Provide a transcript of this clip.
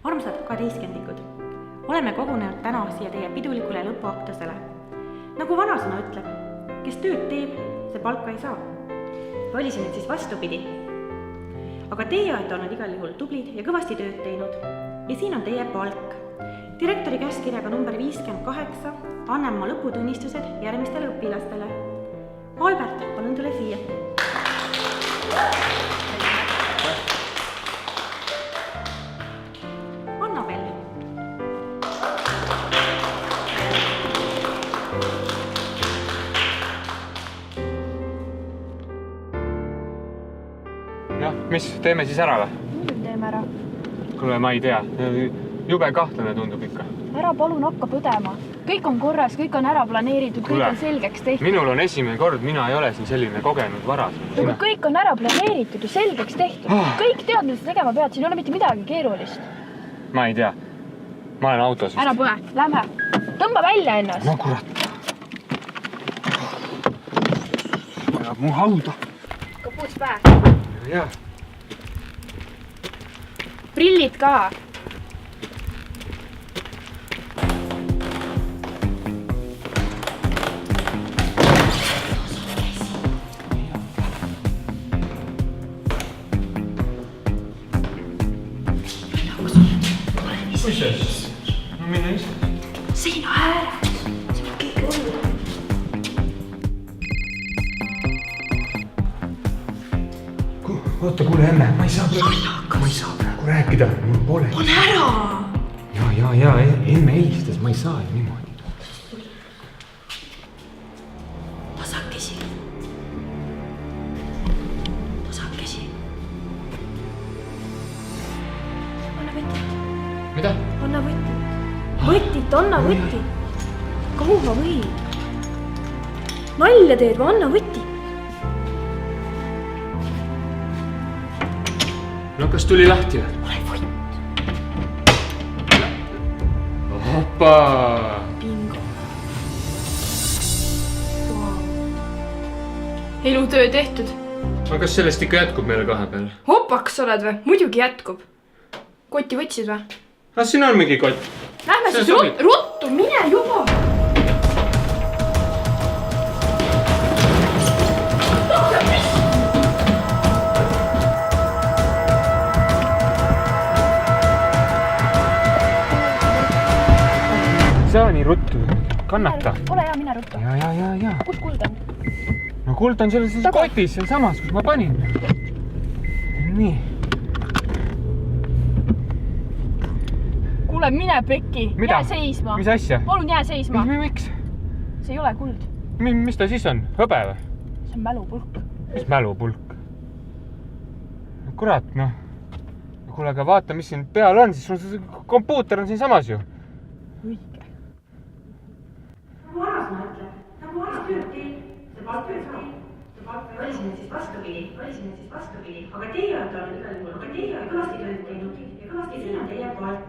Armsad 12-ndikud, oleme kogunenud täna siia teie pidulikule lõpuaktusele. Nagu vanasõna ütleb, kes tööd teeb, see palka ei saa. Või oli see nüüd siis vastupidi? Aga teie olete olnud igal juhul tublid ja kõvasti tööd teinud. Ja siin on teie palk. Direktori käskkirjaga number 58 annan ma lõputunnistused järgmistele õpilastele. Albert, palun tule siia. Annabel. Noh, mis, teeme siis ära või? Muidugi teeme ära. Kuule, ma ei tea. Jube kahtlane tundub ikka. Ära palun hakka põdema. Kõik on korras, kõik on ära planeeritud, kõik on selgeks tehtud. Minul on esimene kord, mina ei ole siin selline kogenud varas. Aga kõik on ära planeeritud ja selgeks tehtud. Kõik tead, mida sa tegema pead, siin ei ole mitte midagi keerulist. Ma ei tea. Ma olen autos. Ära põe, lähme. Tõmba välja ennast. No kurat. Ajab mu hauda. Kapuuts päe. Jaa. Prillid ka. Kus see siis? No mine ise. Seina ääres. See on keegi olla. Oota, kuule emme, ma ei saa praegu rääkida, mul pole. On ära! Ja, emme helistas, ma ei saa ju niimoodi. Tasakesi. Anna võtit. Mida? Anna võtit. Võtit, anna võtit. Kaua võid? Nalja teed või anna võtit. No kas tuli lahti või? Ole võit. Hoppa! Bingo. Elutöö tehtud. Aga kas sellest ikka jätkub meile kahe peal? Hopaks oled või? Muidugi jätkub. Kotti võtsid või? Siin on mingi kott. Lähme See siis ruttu, mine juba! Saa nii ruttu, kannata. Ole hea, mine ruttu. Ja. Kus kuld on? No kuld on selles kotis, seal samas, kus ma panin. Nii. Kuule, mine pekki. Mida? Jää seisma. Mis asja? Palun jää seisma. Miks? See ei ole kuld. Mis ta siis on? Hõbe või? See on mälupulk. Mis mälupulk? No kurat, noh. Kuule, aga vaata, mis siin peal on, siis sul kompuuter on siin samas ju. Õige. Nagu vanasõna ütleb, nagu vanas tööd teeb, see palka ei saa. Oli see nüüd siis vastupidi. Aga teie olete olnud igal juhul, kõvasti tööd teinud ja kõvasti siin on teie palk.